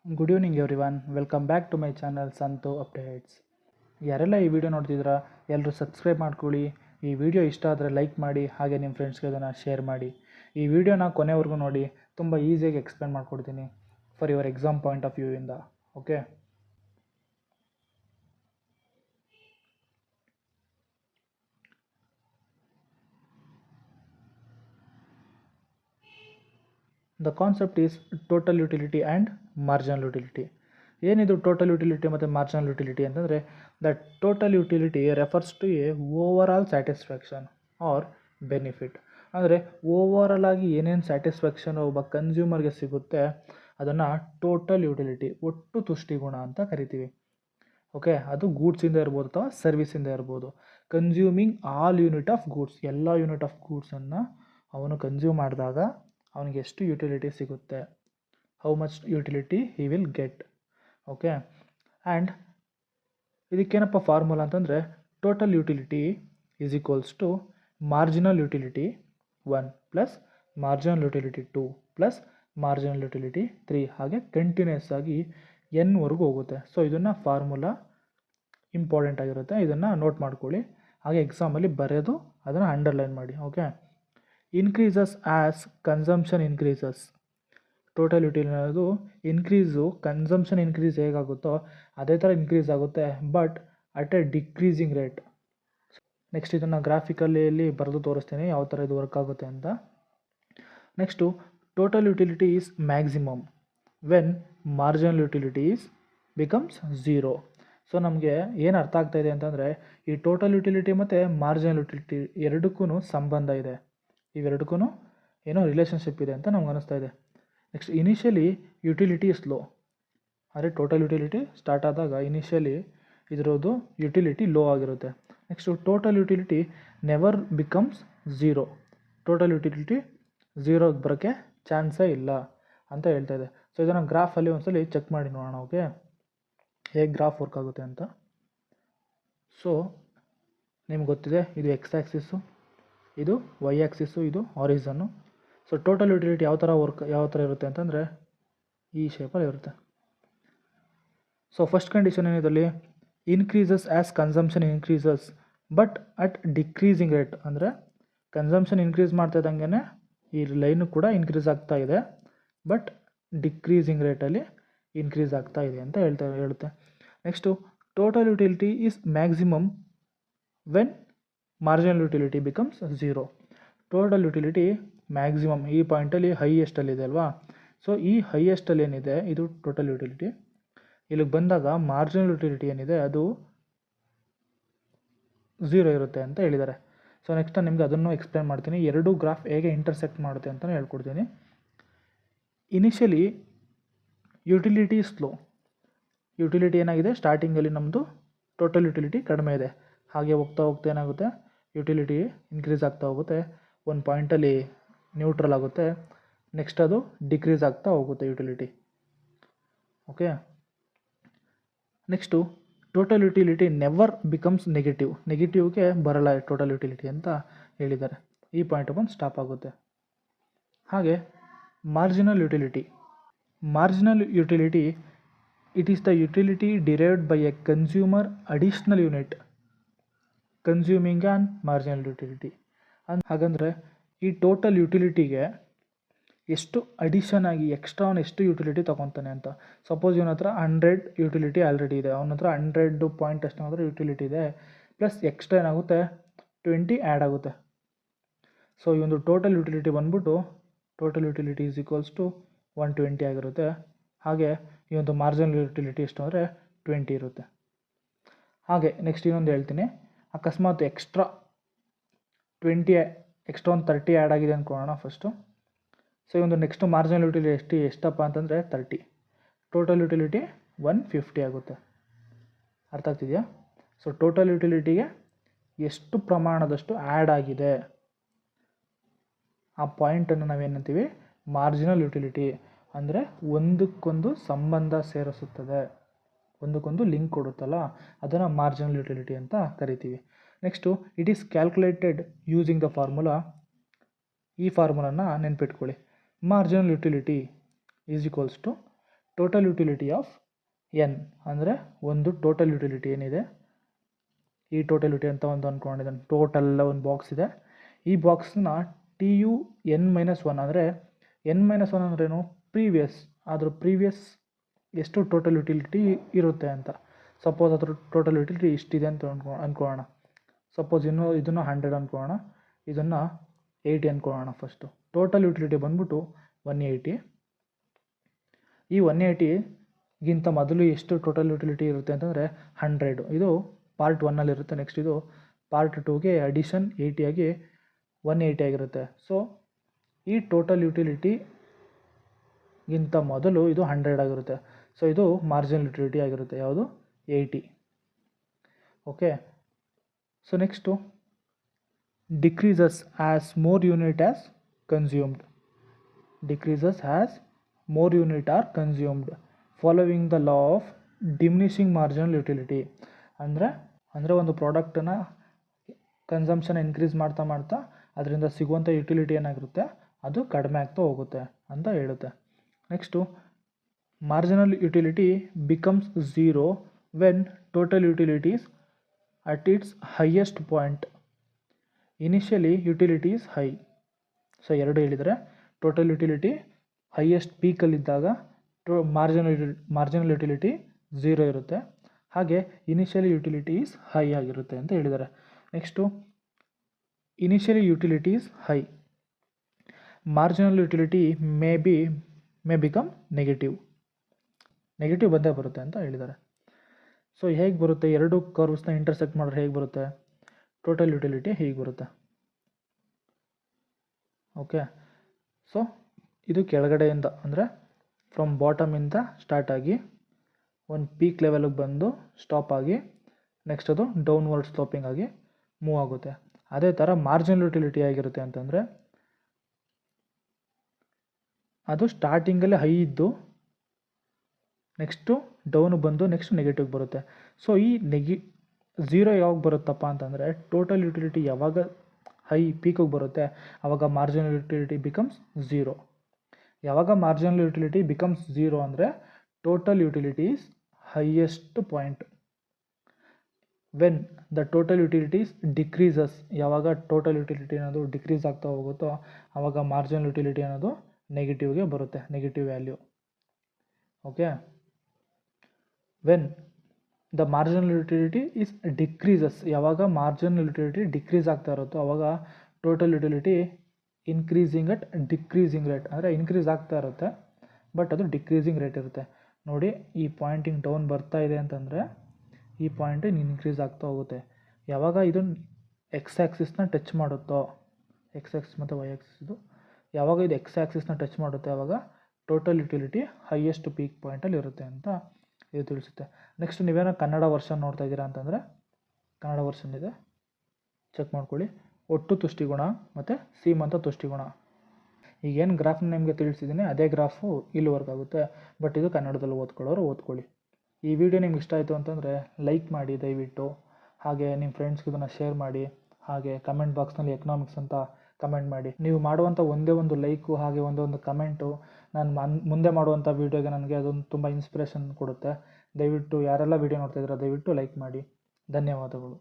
Good evening everyone, welcome back to my channel Santu updates. ಯಾರೆಲ್ಲ ಈ video ನೋಡ್ತಿದ್ದೀರಾ ಎಲ್ಲರೂ ಸಬ್ಸ್ಕ್ರೈಬ್ ಮಾಡ್ಕೊಳ್ಳಿ. ಈ ವಿಡಿಯೋ ಇಷ್ಟ ಆದರೆ ಲೈಕ್ ಮಾಡಿ, ಹಾಗೆ ನಿಮ್ಮ ಫ್ರೆಂಡ್ಸ್ಗೆ ಅದನ್ನು ಶೇರ್ ಮಾಡಿ. ಈ ವಿಡಿಯೋನ ಕೊನೆವರೆಗೂ ನೋಡಿ, ತುಂಬ ಈಸಿಯಾಗಿ ಎಕ್ಸ್ಪ್ಲೇನ್ ಮಾಡ್ಕೊಡ್ತೀನಿ for your exam point of ವ್ಯೂವಿಂದ. Okay, the concept is total utility and marginal utility. ಏನಿದು ಟೋಟಲ್ ಯುಟಿಲಿಟಿ ಮತ್ತು ಮಾರ್ಜಿನಲ್ ಯುಟಿಲಿಟಿ ಅಂತಂದರೆ, the total utility refers to a over all satisfaction or benefit. ಅಂದರೆ ಓವರಾಲ್ ಆಗಿ ಏನೇನು satisfaction ಒಬ್ಬ ಕನ್ಸ್ಯೂಮರ್ಗೆ ಸಿಗುತ್ತೆ ಅದನ್ನು ಟೋಟಲ್ ಯುಟಿಲಿಟಿ, ಒಟ್ಟು ತುಷ್ಟಿಗುಣ ಅಂತ ಕರಿತೀವಿ. ಓಕೆ, ಅದು ಗೂಡ್ಸಿಂದ ಇರ್ಬೋದು ಅಥವಾ ಸರ್ವಿಸಿಂದ ಇರ್ಬೋದು. Consuming all unit of goods, ಎಲ್ಲ ಯೂನಿಟ್ ಆಫ್ ಗೂಡ್ಸನ್ನು ಅವನು ಕನ್ಸ್ಯೂಮ್ ಮಾಡಿದಾಗ ಅವನಿಗೆ ಎಷ್ಟು ಯುಟಿಲಿಟಿ ಸಿಗುತ್ತೆ, how much utility he will get. Okay, and ಇದಕ್ಕೇನಪ್ಪ ಫಾರ್ಮುಲಾ ಅಂತಂದರೆ, total utility is equals to marginal utility 1 plus marginal utility 2 plus marginal utility 3, ಹಾಗೆ ಕಂಟಿನ್ಯೂಸ್ ಆಗಿ ಎನ್ವರೆಗೂ ಹೋಗುತ್ತೆ. ಸೊ ಇದನ್ನು ಫಾರ್ಮುಲಾ ಇಂಪಾರ್ಟೆಂಟ್ ಆಗಿರುತ್ತೆ, ಇದನ್ನು ನೋಟ್ ಮಾಡ್ಕೊಳ್ಳಿ. ಹಾಗೆ ಎಕ್ಸಾಮಲ್ಲಿ ಬರೆಯೋದು ಅದನ್ನು ಅಂಡರ್ಲೈನ್ ಮಾಡಿ. Okay, increases as consumption increases. Total utility ಅನ್ನೋದು ಇನ್ಕ್ರೀಸು, ಕನ್ಸಂಪ್ಷನ್ ಇನ್ಕ್ರೀಸ್ ಹೇಗಾಗುತ್ತೋ ಅದೇ ಥರ ಇನ್ಕ್ರೀಸ್ ಆಗುತ್ತೆ, but at A decreasing rate. Next ಇದನ್ನು ಗ್ರಾಫಿಕಲ್ಲಿ ಬರೆದು ತೋರಿಸ್ತೀನಿ ಯಾವ ಥರ ಇದು ವರ್ಕ್ ಆಗುತ್ತೆ ಅಂತ. Next, total utility is maximum when marginal utility is becomes 0. So ನಮಗೆ ಏನು ಅರ್ಥ ಆಗ್ತಾ ಇದೆ ಅಂತಂದರೆ, ಈ ಟೋಟಲ್ ಯುಟಿಲಿಟಿ ಮತ್ತು ಮಾರ್ಜಿನಲ್ ಯುಟಿಲಿಟಿ ಎರಡಕ್ಕೂ ಸಂಬಂಧ ಇದೆ, ಇವೆರಡಕ್ಕೂ ಏನೋ ರಿಲೇಷನ್ಶಿಪ್ ಇದೆ ಅಂತ ನಮ್ಗೆ ಅನ್ನಿಸ್ತಾ ಇದೆ. Next, initially utility is low. ಅಂದರೆ ಟೋಟಲ್ ಯುಟಿಲಿಟಿ ಸ್ಟಾರ್ಟ್ ಆದಾಗ ಇನಿಷಿಯಲಿ ಇದರದ್ದು ಯುಟಿಲಿಟಿ ಲೋ ಆಗಿರುತ್ತೆ. Next, total utility never becomes 0. Total utility 0 ಬರೋಕ್ಕೆ ಚಾನ್ಸೇ ಇಲ್ಲ ಅಂತ ಹೇಳ್ತಾ ಇದೆ. ಸೊ ಇದನ್ನು ಗ್ರಾಫಲ್ಲಿ ಒಂದ್ಸಲಿ ಚೆಕ್ ಮಾಡಿ ನೋಡೋಣ. ಓಕೆ, ಹೇಗೆ ಗ್ರಾಫ್ ವರ್ಕ್ ಆಗುತ್ತೆ ಅಂತ. ಸೊ ನಿಮ್ಗೆ ಗೊತ್ತಿದೆ, ಇದು ಎಕ್ಸ್ ಆ್ಯಕ್ಸಿಸ್ಸು, ಇದು ವೈ ಆ್ಯಕ್ಸಿಸ್ಸು, ಇದು ಹಾರಿಝನ್ನು. ಸೊ ಟೋಟಲ್ ಯುಟಿಲಿಟಿ ಯಾವ ಥರ ಇರುತ್ತೆ ಅಂತಂದರೆ ಈ ಶೇಪಲ್ಲಿ ಇರುತ್ತೆ. ಸೊ ಫಸ್ಟ್ ಕಂಡೀಷನ್ ಏನಿದಲ್ಲಿ, increases as consumption increases but at decreasing rate. ಅಂದರೆ ಕನ್ಸಂಪ್ಷನ್ ಇನ್ಕ್ರೀಸ್ ಮಾಡ್ತಾ ಇದ್ದಂಗೆ ಈ ಲೈನು ಕೂಡ ಇನ್ಕ್ರೀಸ್ ಆಗ್ತಾ ಇದೆ, ಬಟ್ ಡಿಕ್ರೀಸಿಂಗ್ ರೇಟಲ್ಲಿ ಇನ್ಕ್ರೀಸ್ ಆಗ್ತಾ ಇದೆ ಅಂತ ಹೇಳುತ್ತೆ. Next, total utility is maximum when marginal utility becomes 0. Total utility maximum ಈ ಪಾಯಿಂಟಲ್ಲಿ ಹೈಯೆಸ್ಟಲ್ಲಿದೆ ಅಲ್ವಾ. ಸೊ ಈ ಹೈಯೆಸ್ಟಲ್ಲಿ ಏನಿದೆ ಇದು ಟೋಟಲ್ ಯುಟಿಲಿಟಿ. ಇಲ್ಲಿಗೆ ಬಂದಾಗ ಮಾರ್ಜಿನಲ್ ಯುಟಿಲಿಟಿ ಏನಿದೆ ಅದು 0 ಇರುತ್ತೆ ಅಂತ ಹೇಳಿದ್ದಾರೆ. ಸೊ ನೆಕ್ಸ್ಟ್ ನಿಮಗೆ ಅದನ್ನು ಎಕ್ಸ್ಪ್ಲೇನ್ ಮಾಡ್ತೀನಿ, ಎರಡು ಗ್ರಾಫ್ ಹೇಗೆ ಇಂಟರ್ಸೆಕ್ಟ್ ಮಾಡುತ್ತೆ ಅಂತಲೇ ಹೇಳ್ಕೊಡ್ತೀನಿ. Initially utility slow. ಯುಟಿಲಿಟಿ ಏನಾಗಿದೆ, ಸ್ಟಾರ್ಟಿಂಗಲ್ಲಿ ನಮ್ಮದು ಟೋಟಲ್ ಯುಟಿಲಿಟಿ ಕಡಿಮೆ ಇದೆ, ಹಾಗೆ ಹೋಗ್ತಾ ಹೋಗ್ತಾ ಏನಾಗುತ್ತೆ, ಯುಟಿಲಿಟಿ ಇನ್ಕ್ರೀಸ್ ಆಗ್ತಾ ಹೋಗುತ್ತೆ, ಒಂದು ಪಾಯಿಂಟಲ್ಲಿ ನ್ಯೂಟ್ರಲ್ ಆಗುತ್ತೆ, ನೆಕ್ಸ್ಟ್ ಅದು ಡಿಕ್ರೀಸ್ ಆಗ್ತಾ ಹೋಗುತ್ತೆ utility. Okay, next, total utility never becomes negative. ನೆಗೆಟಿವ್ಗೆ ಬರಲ್ಲ ಟೋಟಲ್ ಯುಟಿಲಿಟಿ ಅಂತ ಹೇಳಿದ್ದಾರೆ. ಈ ಪಾಯಿಂಟ್ ಬಂದು ಸ್ಟಾಪ್ ಆಗುತ್ತೆ. ಹಾಗೆ marginal utility. Marginal utility, it is the utility derived by a consumer additional unit consuming and marginal utility. ಹಾಗಂದರೆ ಈ ಟೋಟಲ್ ಯುಟಿಲಿಟಿಗೆ ಎಷ್ಟು ಅಡಿಷನ್ ಆಗಿ ಎಕ್ಸ್ಟ್ರಾ ಎಷ್ಟು ಯುಟಿಲಿಟಿ ತೊಗೊತಾನೆ ಅಂತ. ಸಪೋಸ್ ಇವನ ಹತ್ರ 100 ಯುಟಿಲಿಟಿ ಆಲ್ರೆಡಿ ಇದೆ, ಅವನ ಹತ್ರ 100 ಪಾಯಿಂಟ್ ಅಷ್ಟು ಯುಟಿಲಿಟಿ ಇದೆ, ಪ್ಲಸ್ ಎಕ್ಸ್ಟ್ರಾ ಏನಾಗುತ್ತೆ 20 ಆ್ಯಡ್ ಆಗುತ್ತೆ. ಸೊ ಈ ಒಂದು ಟೋಟಲ್ ಯುಟಿಲಿಟಿ ಬಂದ್ಬಿಟ್ಟು total utility is equals to 120 ಆಗಿರುತ್ತೆ. ಹಾಗೆ ಈ ಒಂದು ಮಾರ್ಜಿನಲ್ ಯುಟಿಲಿಟಿ ಎಷ್ಟು ಅಂದರೆ 20 ಇರುತ್ತೆ. ಹಾಗೆ ನೆಕ್ಸ್ಟ್ ಇನ್ನೊಂದು ಹೇಳ್ತೀನಿ, ಅಕಸ್ಮಾತ್ ಎಕ್ಸ್ಟ್ರಾ 20 ಎಕ್ಸ್ಟ್ರಾ ಒಂದು 30 ಆ್ಯಡ್ ಆಗಿದೆ ಅಂದ್ಕೊಳ್ಳೋಣ ಫಸ್ಟು. ಸೊ ಈ ಒಂದು ನೆಕ್ಸ್ಟ್ ಮಾರ್ಜಿನಲ್ ಯುಟಿಲಿಟಿ ಎಷ್ಟಪ್ಪ ಅಂತಂದರೆ 30. ಟೋಟಲ್ ಯುಟಿಲಿಟಿ 150 ಆಗುತ್ತೆ. ಅರ್ಥ ಆಗ್ತಿದೆಯಾ? ಸೊ ಟೋಟಲ್ ಯುಟಿಲಿಟಿಗೆ ಎಷ್ಟು ಪ್ರಮಾಣದಷ್ಟು ಆ್ಯಡ್ ಆಗಿದೆ ಆ ಪಾಯಿಂಟನ್ನು ನಾವೇನಂತೀವಿ, ಮಾರ್ಜಿನಲ್ ಯುಟಿಲಿಟಿ. ಅಂದರೆ ಒಂದಕ್ಕೊಂದು ಸಂಬಂಧ ಸೇರಿಸುತ್ತದೆ, ಒಂದಕ್ಕೊಂದು ಲಿಂಕ್ ಕೊಡುತ್ತಲ್ಲ, ಅದನ್ನು ಮಾರ್ಜಿನಲ್ ಯುಟಿಲಿಟಿ ಅಂತ ಕರಿತೀವಿ. Next, it is calculated using the formula. ಈ ಫಾರ್ಮುಲಾನ ನೆನ್ಪಿಟ್ಕೊಳ್ಳಿ, marginal utility is equals to total utility of N ಅಂದರೆ ಒಂದು ಟೋಟಲ್ ಯುಟಿಲಿಟಿ ಏನಿದೆ, ಈ ಟೋಟಲ್ ಯುಟಿಲಿಟಿ ಅಂತ ಒಂದು ಅಂದ್ಕೊಂಡಿದ್ದಾನೆ. ಟೋಟಲ್ ಒಂದು ಬಾಕ್ಸ್ ಇದೆ. ಈ ಬಾಕ್ಸ್ನ TU(n-1) ಅಂದರೆ n-1 ಅಂದ್ರೇನು, ಪ್ರೀವಿಯಸ್, ಅದ್ರ ಪ್ರೀವಿಯಸ್ ಎಷ್ಟು ಟೋಟಲ್ ಯುಟಿಲಿಟಿ ಇರುತ್ತೆ ಅಂತ. ಸಪೋಸ್ ಅದ್ರ ಟೋಟಲ್ ಯುಟಿಲಿಟಿ ಇಷ್ಟಿದೆ ಅಂತ ಅಂದ್ಕೊಳ್ಳೋಣ. ಸಪೋಸ್ ಇದನ್ನು 100 ಅಂದ್ಕೊಳ್ಳೋಣ, ಇದನ್ನು 80 ಅಂದ್ಕೊಳ್ಳೋಣ. ಫಸ್ಟು ಟೋಟಲ್ ಯುಟಿಲಿಟಿ ಬಂದ್ಬಿಟ್ಟು 180. ಈ 180ಗಿಂತ ಮೊದಲು ಎಷ್ಟು ಟೋಟಲ್ ಯುಟಿಲಿಟಿ ಇರುತ್ತೆ ಅಂತಂದರೆ 100. ಇದು ಪಾರ್ಟ್ 1 ಇರುತ್ತೆ. ನೆಕ್ಸ್ಟ್ ಇದು ಪಾರ್ಟ್ 2ಗೆ ಅಡಿಷನ್ 80 ಆಗಿ 180 ಆಗಿರುತ್ತೆ. ಸೊ ಈ ಟೋಟಲ್ ಯುಟಿಲಿಟಿಗಿಂತ ಮೊದಲು ಇದು 100 ಆಗಿರುತ್ತೆ. ಸೊ ಇದು ಮಾರ್ಜಿನಲ್ ಯುಟಿಲಿಟಿ ಆಗಿರುತ್ತೆ, ಯಾವುದು 80. Okay. So next decreases as more unit as consumed. Decreases as more unit are consumed following the law of diminishing marginal utility. ಅಂದರೆ ಒಂದು ಪ್ರಾಡಕ್ಟನ್ನು ಕನ್ಸಂಪ್ಷನ್ ಇನ್ಕ್ರೀಸ್ ಮಾಡ್ತಾ ಮಾಡ್ತಾ ಅದರಿಂದ ಸಿಗುವಂಥ ಯುಟಿಲಿಟಿ ಏನಾಗಿರುತ್ತೆ ಅದು ಕಡಿಮೆ ಆಗ್ತಾ ಹೋಗುತ್ತೆ ಅಂತ ಹೇಳುತ್ತೆ. Next marginal utility becomes zero when total utilities at its highest point. Initially utility is high. So ಎರಡು ಹೇಳಿದರೆ, ಟೋಟಲ್ ಯುಟಿಲಿಟಿ ಹೈಯೆಸ್ಟ್ ಪೀಕಲ್ಲಿದ್ದಾಗ ಮಾರ್ಜಿನಲ್ ಯುಟಿಲಿಟಿ ಝೀರೋ ಇರುತ್ತೆ, ಹಾಗೆ ಇನಿಷಿಯಲಿ ಯುಟಿಲಿಟಿ ಈಸ್ ಹೈ ಆಗಿರುತ್ತೆ ಅಂತ ಹೇಳಿದ್ದಾರೆ. Next initially utility is high, marginal utility may become negative ಬಂದೇ ಬರುತ್ತೆ ಅಂತ ಹೇಳಿದ್ದಾರೆ. ಸೊ ಹೇಗೆ ಬರುತ್ತೆ, ಎರಡು ಕರ್ವ್ಸ್ನ ಇಂಟರ್ಸೆಕ್ಟ್ ಮಾಡಿದ್ರೆ ಹೇಗೆ ಬರುತ್ತೆ, ಟೋಟಲ್ ಯುಟಿಲಿಟಿ ಹೀಗೆ ಬರುತ್ತೆ. ಓಕೆ. ಸೊ ಇದು ಕೆಳಗಡೆಯಿಂದ ಅಂದರೆ ಫ್ರಮ್ ಬಾಟಮಿಂದ ಸ್ಟಾರ್ಟ್ ಆಗಿ ಒಂದು ಪೀಕ್ ಲೆವೆಲ್ಗೆ ಬಂದು ಸ್ಟಾಪ್ ಆಗಿ ನೆಕ್ಸ್ಟ್ ಅದು ಡೌನ್ವರ್ಡ್ ಸ್ಲೋಪಿಂಗ್ ಆಗಿ ಮೂವ್ ಆಗುತ್ತೆ. ಅದೇ ಥರ ಮಾರ್ಜಿನಲ್ ಯುಟಿಲಿಟಿ ಆಗಿರುತ್ತೆ ಅಂತಂದರೆ ಅದು ಸ್ಟಾರ್ಟಿಂಗಲ್ಲೇ ಹೈ ಇದ್ದು ನೆಕ್ಸ್ಟು ಡೌನ್ ಬಂದು ನೆಕ್ಸ್ಟ್ ನೆಗೆಟಿವ್ ಬರುತ್ತೆ. ಸೊ ಈ ಝೀರೋ ಯಾವಾಗ ಬರುತ್ತಪ್ಪ ಅಂತಂದರೆ ಟೋಟಲ್ ಯುಟಿಲಿಟಿ ಯಾವಾಗ ಹೈ ಪೀಕಿಗೆ ಬರುತ್ತೆ ಆವಾಗ ಮಾರ್ಜಿನಲ್ ಯುಟಿಲಿಟಿ ಬಿಕಮ್ಸ್ ಝೀರೋ. ಯಾವಾಗ ಮಾರ್ಜಿನಲ್ ಯುಟಿಲಿಟಿ ಬಿಕಮ್ಸ್ ಝೀರೋ ಅಂದರೆ total utility is highest point. When the total utilities decreases, ಯಾವಾಗ ಟೋಟಲ್ ಯುಟಿಲಿಟಿ ಅನ್ನೋದು ಡಿಕ್ರೀಸ್ ಆಗ್ತಾ ಹೋಗುತ್ತೋ ಆವಾಗ ಮಾರ್ಜಿನಲ್ ಯುಟಿಲಿಟಿ ಅನ್ನೋದು ನೆಗೆಟಿವ್ಗೆ ಬರುತ್ತೆ, negative value. Okay. When the marginal utility is decreases, ಯಾವಾಗ ಮಾರ್ಜಿನಲ್ ಯುಟಿಲಿಟಿ ಡಿಕ್ರೀಸ್ ಆಗ್ತಾ ಇರುತ್ತೋ ಆವಾಗ total utility increasing at decreasing rate, ಅಂದರೆ ಇನ್ಕ್ರೀಸ್ ಆಗ್ತಾ ಇರುತ್ತೆ ಬಟ್ ಅದು ಡಿಕ್ರೀಸಿಂಗ್ ರೇಟ್ ಇರುತ್ತೆ. ನೋಡಿ, ಈ ಪಾಯಿಂಟಿಂಗ್ ಡೌನ್ ಬರ್ತಾ ಇದೆ ಅಂತಂದರೆ ಈ ಪಾಯಿಂಟ್ ಇನ್ಕ್ರೀಸ್ ಆಗ್ತಾ ಹೋಗುತ್ತೆ. ಯಾವಾಗ ಇದು ಎಕ್ಸ್ ಆ್ಯಕ್ಸಿಸ್ನ ಟಚ್ ಮಾಡುತ್ತೋ, ಎಕ್ಸ್ ಆ್ಯಕ್ಸಿಸ್ ಮತ್ತು ವೈ ಆ್ಯಕ್ಸಿಸ್, ಇದು ಯಾವಾಗ ಇದು ಎಕ್ಸ್ ಆ್ಯಕ್ಸಿಸ್ನ ಟಚ್ ಮಾಡುತ್ತೆ ಆವಾಗ ಟೋಟಲ್ ಯುಟಿಲಿಟಿ ಹೈಯೆಸ್ಟ್ ಪೀಕ್ ಪಾಯಿಂಟಲ್ಲಿ ಇರುತ್ತೆ ಅಂತ ಇದು ತಿಳಿಸುತ್ತೆ. ನೆಕ್ಸ್ಟ್ ನೀವೇನೋ ಕನ್ನಡ ವರ್ಷನ್ ನೋಡ್ತಾ ಇದ್ದೀರಾ ಅಂತಂದರೆ ಕನ್ನಡ ವರ್ಷನ್ ಇದೆ, ಚೆಕ್ ಮಾಡ್ಕೊಳ್ಳಿ. ಒಟ್ಟು ತುಷ್ಟಿಗುಣ ಮತ್ತು ಸೀಮಂತ ತುಷ್ಟಿಗುಣ, ಈಗೇನು ಗ್ರಾಫ್ನ ನಿಮಗೆ ತಿಳಿಸಿದ್ದೀನಿ ಅದೇ ಗ್ರಾಫು ಇಲ್ಲಿ ವರ್ಕ್ ಆಗುತ್ತೆ, ಬಟ್ ಇದು ಕನ್ನಡದಲ್ಲಿ ಓದ್ಕೊಳ್ಳೋರು ಓದ್ಕೊಳ್ಳಿ. ಈ ವಿಡಿಯೋ ನಿಮ್ಗೆ ಇಷ್ಟ ಆಯಿತು ಅಂತಂದರೆ ಲೈಕ್ ಮಾಡಿ ದಯವಿಟ್ಟು, ಹಾಗೆ ನಿಮ್ಮ ಫ್ರೆಂಡ್ಸ್ಗೆ ಇದನ್ನು ಶೇರ್ ಮಾಡಿ, ಹಾಗೆ ಕಮೆಂಟ್ ಬಾಕ್ಸ್ನಲ್ಲಿ ಎಕನಾಮಿಕ್ಸ್ ಅಂತ ಕಮೆಂಟ್ ಮಾಡಿ. ನೀವು ಮಾಡುವಂಥ ಒಂದೇ ಒಂದು ಲೈಕು ಹಾಗೆ ಒಂದೊಂದು ಕಮೆಂಟು ನಾನು ಮುಂದೆ ಮಾಡುವಂಥ ವೀಡಿಯೋಗೆ ನನಗೆ ಅದೊಂದು ತುಂಬ ಇನ್ಸ್ಪಿರೇಷನ್ ಕೊಡುತ್ತೆ. ದಯವಿಟ್ಟು ಯಾರೆಲ್ಲ ವೀಡಿಯೋ ನೋಡ್ತಾಯಿದ್ದೀರಾ ದಯವಿಟ್ಟು ಲೈಕ್ ಮಾಡಿ. ಧನ್ಯವಾದಗಳು.